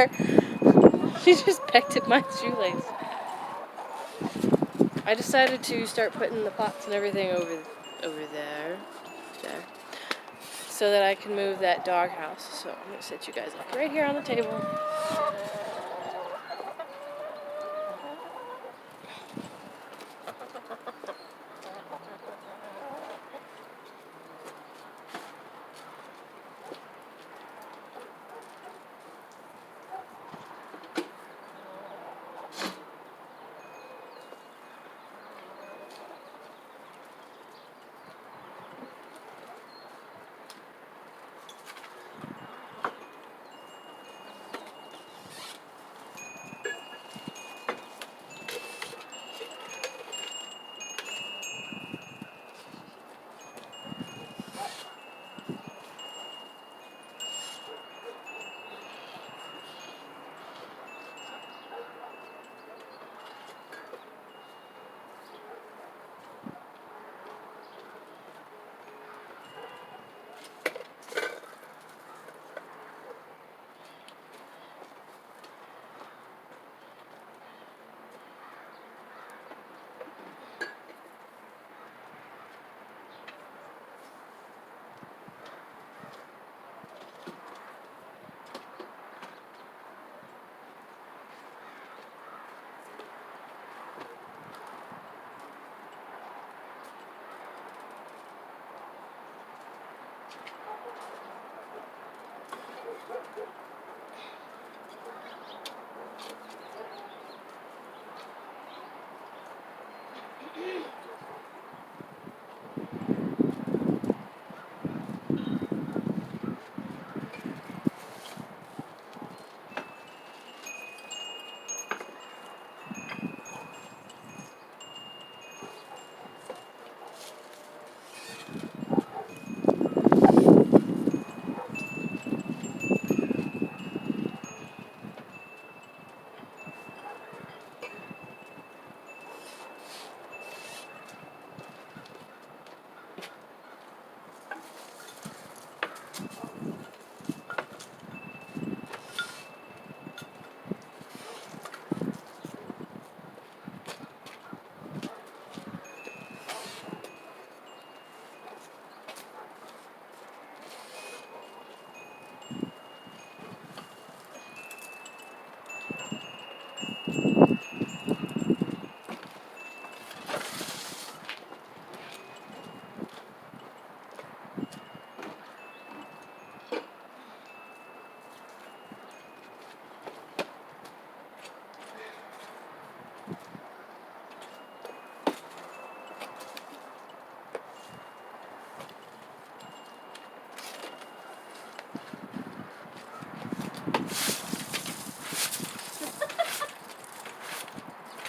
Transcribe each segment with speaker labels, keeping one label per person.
Speaker 1: her. She just pecked at my shoelace. I decided to start putting the pots and everything over there, so that I can move that doghouse. So I'm gonna set you guys up right here on the table.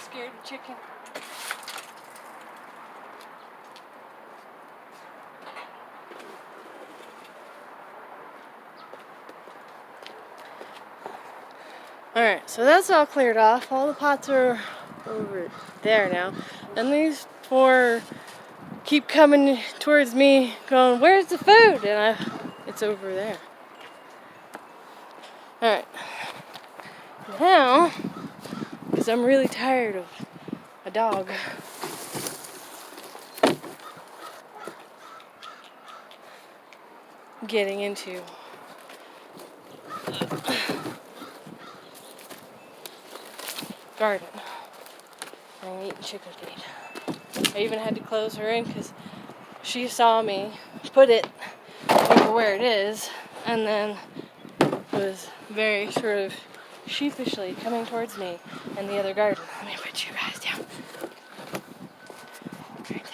Speaker 1: Scared chicken. Alright, so that's all cleared off. All the pots are over there now. And these four keep coming towards me going, "Where's the food?" And it's over there. Alright. Now, because I'm really tired of a dog, getting into garden and eating chicken feed. I even had to close her in because she saw me put it over where it is and then was very sort of sheepishly coming towards me in the other garden. Let me put you guys down. Right there.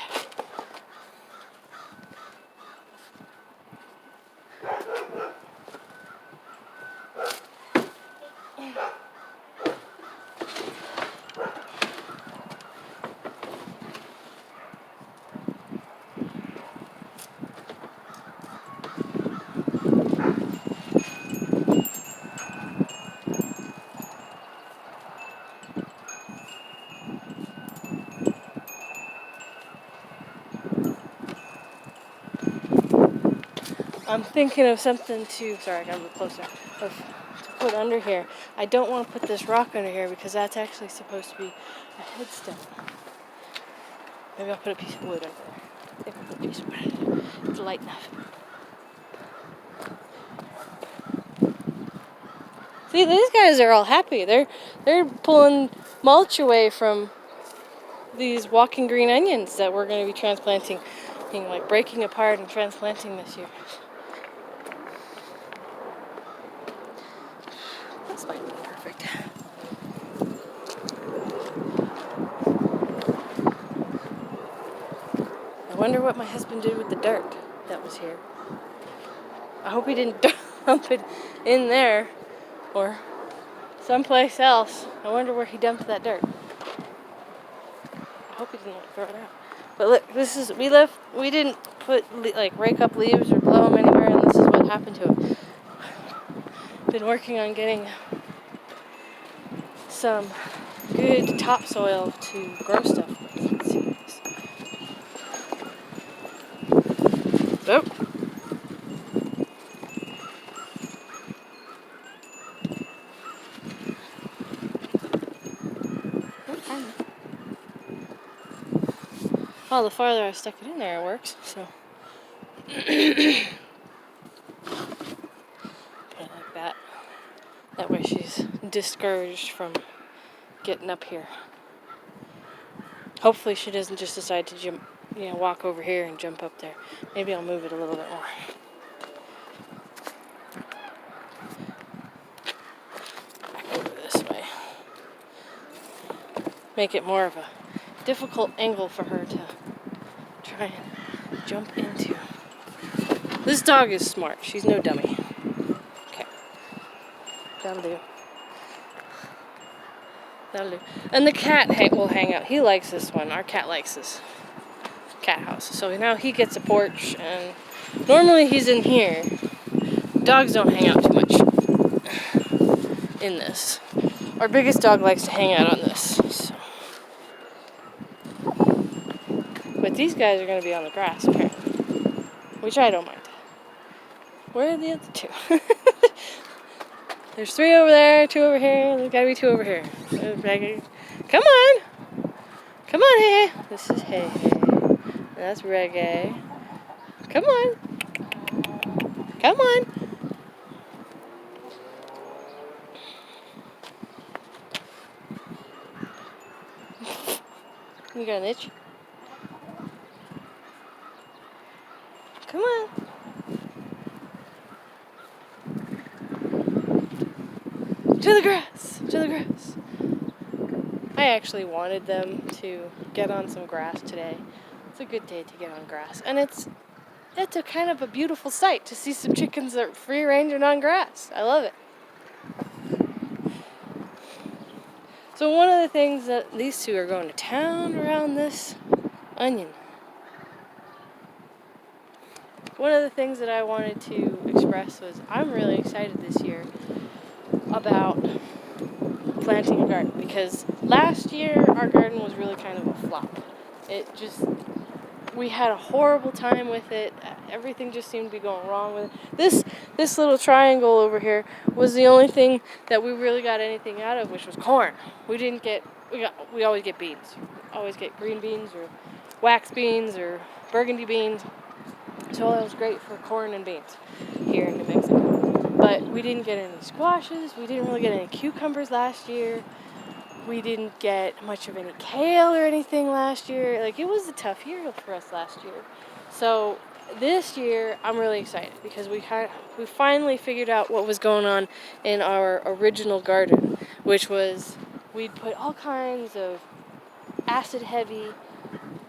Speaker 1: I'm thinking of something sorry, I gotta look closer, to put under here. I don't want to put this rock under here because that's actually supposed to be a headstone. Maybe I'll put a piece of wood under there. I think I'll put a piece of wood under there. It's light enough. See, these guys are all happy. They're pulling mulch away from these walking green onions that we're going to be transplanting, like breaking apart and transplanting this year. That's not even perfect. I wonder what my husband did with the dirt that was here. I hope he didn't dump it in there or someplace else. I wonder where he dumped that dirt. I hope he didn't throw it out. But look, we didn't rake up leaves or blow them anywhere, and this is what happened to it. Been working on getting some good topsoil to grow stuff. Let's see this. Oh. Well, the farther I stuck it in there, it works. So put it like that. That way she's discouraged from getting up here. Hopefully she doesn't just decide to walk over here and jump up there. Maybe I'll move it a little bit more. Back over this way. Make it more of a difficult angle for her to try and jump into. This dog is smart. She's no dummy. Okay. That'll do. That'll do. And the cat will hang out. He likes this one. Our cat likes this cat house. So now he gets a porch, and normally he's in here. Dogs don't hang out too much in this. Our biggest dog likes to hang out on this. So. But these guys are going to be on the grass, apparently. Which I don't mind. Where are the other two? There's 3 over there, 2 over here. There's got to be 2 over here. Come on! Come on, Hey. This is Hey. That's Reggae. Come on! Come on! You got an itch? Come on! To the grass! To the grass! I actually wanted them to get on some grass today. It's a good day to get on grass. And it's a kind of a beautiful sight to see some chickens that are free ranging on grass. I love it. So one of the things that these two are going to town around this onion. One of the things that I wanted to express was I'm really excited this year about planting a garden, because last year our garden was really kind of a flop. We had a horrible time with it. Everything just seemed to be going wrong with it. This little triangle over here was the only thing that we really got anything out of, which was corn. We always get beans. Always get green beans or wax beans or burgundy beans. So it was great for corn and beans here in New Mexico. But we didn't get any squashes. We didn't really get any cucumbers last year. We didn't get much of any kale or anything last year. It was a tough year for us last year. So this year, I'm really excited because we finally figured out what was going on in our original garden, which was we'd put all kinds of acid-heavy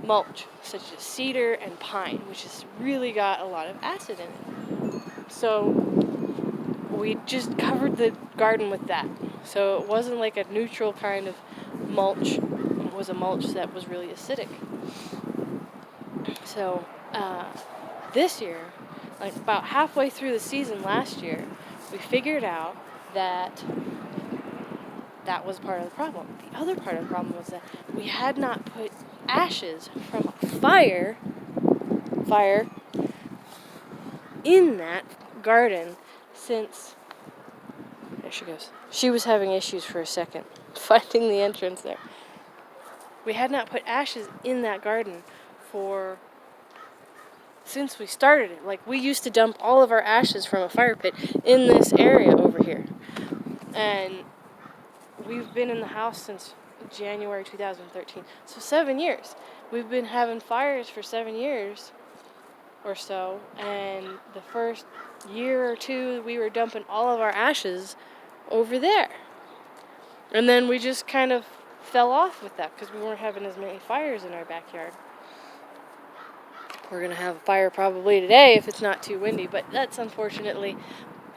Speaker 1: mulch, such as cedar and pine, which has really got a lot of acid in it. So we just covered the garden with that. So it wasn't like a neutral kind of mulch. It was a mulch that was really acidic. So this year, about halfway through the season last year, we figured out that was part of the problem. The other part of the problem was that we had not put ashes from a fire in that garden since... There she goes. She was having issues for a second finding the entrance there. We had not put ashes in that garden since we started it. Like, we used to dump all of our ashes from a fire pit in this area over here. And we've been in the house since January 2013. So 7 years. We've been having fires for 7 years or so. And the first year or two, we were dumping all of our ashes over there. And then we just kind of fell off with that because we weren't having as many fires in our backyard. We're going to have a fire probably today if it's not too windy, but that's unfortunately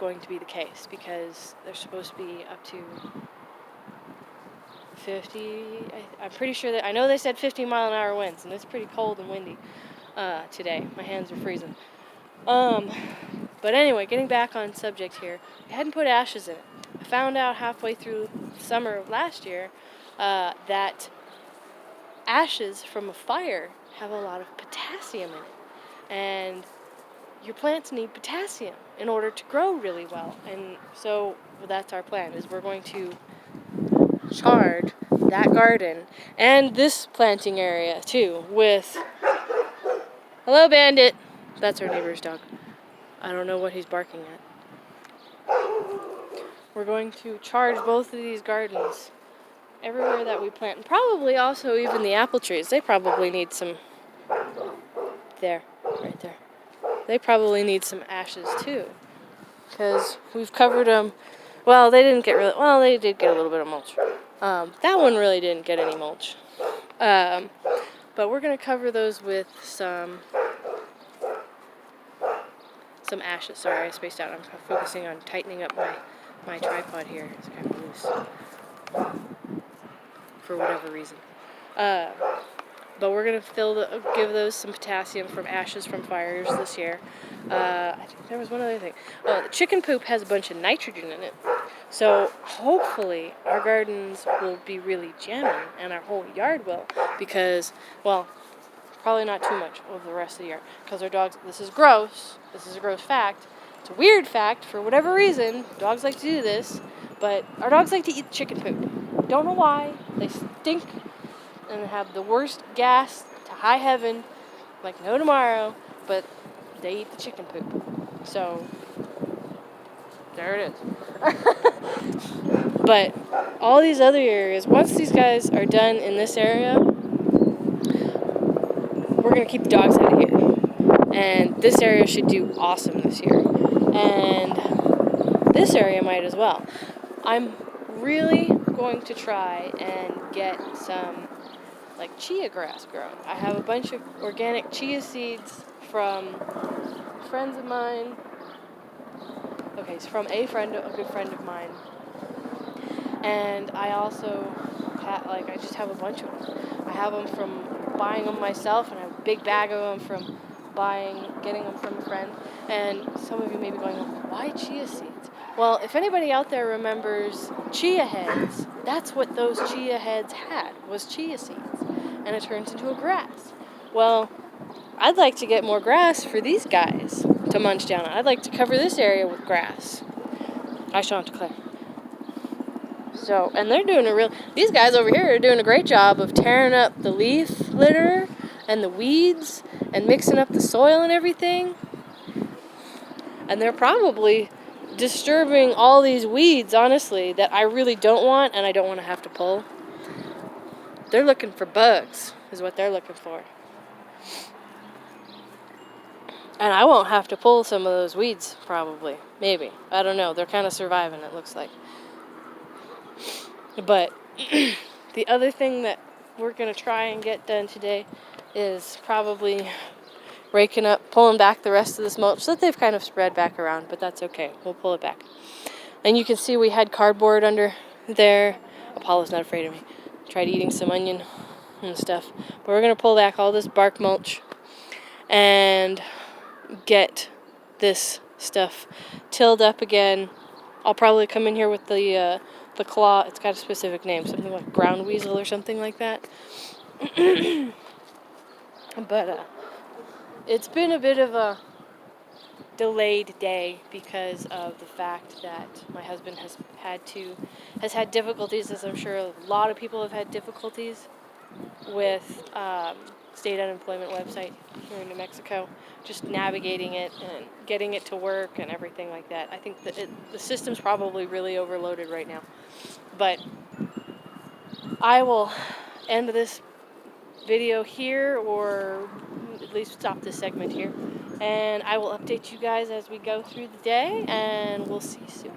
Speaker 1: going to be the case because they're supposed to be up to 50. I'm pretty sure I know they said 50-mile-an-hour winds, and it's pretty cold and windy today. My hands are freezing. But anyway, getting back on subject here, I hadn't put ashes in it. I found out halfway through the summer of last year that ashes from a fire have a lot of potassium in it. And your plants need potassium in order to grow really well. And so that's our plan, is we're going to charge that garden and this planting area too with... Hello, Bandit! That's our neighbor's dog. I don't know what he's barking at. We're going to charge both of these gardens everywhere that we plant. And probably also even the apple trees. They probably need some... There, right there. They probably need some ashes too. Because we've covered them... Well, they didn't get really... Well, they did get a little bit of mulch. That one really didn't get any mulch. But we're going to cover those with some ashes. Sorry, I spaced out. I'm focusing on tightening up my tripod here. It's kind of loose for whatever reason. But we're going to give those some potassium from ashes from fires this year. I think there was one other thing. The chicken poop has a bunch of nitrogen in it. So hopefully our gardens will be really jamming, and our whole yard will, because, well, probably not too much over the rest of the year. Because our dogs, this is gross. This is a gross fact. It's a weird fact. For whatever reason, dogs like to do this. But our dogs like to eat chicken poop. Don't know why. They stink and have the worst gas to high heaven, like no tomorrow. But they eat the chicken poop. So, there it is. But all these other areas, once these guys are done in this area, we're going to keep the dogs out of here. And this area should do awesome this year. And this area might as well. I'm really going to try and get some, like, chia grass growing. I have a bunch of organic chia seeds from friends of mine. Okay, it's from a good friend of mine. And I also I just have a bunch of them. I have them from buying them myself, and I have a big bag of them from getting them from a friend. And some of you may be going, why chia seeds? Well, if anybody out there remembers chia heads, that's what those chia heads had, was chia seeds. And it turns into a grass. Well, I'd like to get more grass for these guys to munch down on. I'd like to cover this area with grass. I shall declare. So, and they're doing these guys over here are doing a great job of tearing up the leaf litter and the weeds and mixing up the soil and everything. And they're probably disturbing all these weeds, honestly, that I really don't want and I don't want to have to pull. They're looking for bugs, is what they're looking for. And I won't have to pull some of those weeds, probably. Maybe. I don't know. They're kind of surviving, it looks like. But the other thing that we're going to try and get done today is probably pulling back the rest of this mulch so that they've kind of spread back around, but that's okay. We'll pull it back. And you can see we had cardboard under there. Apollo's not afraid of me. Tried eating some onion and stuff. But we're going to pull back all this bark mulch and get this stuff tilled up again. I'll probably come in here with the claw. It's got a specific name, something like ground weasel or something like that. But it's been a bit of a delayed day because of the fact that my husband has had difficulties, as I'm sure a lot of people have had difficulties with state unemployment website here in New Mexico, just navigating it and getting it to work and everything like that. I think that the system's probably really overloaded right now. But I will end this video here, or at least stop this segment here, and I will update you guys as we go through the day, and we'll see you soon.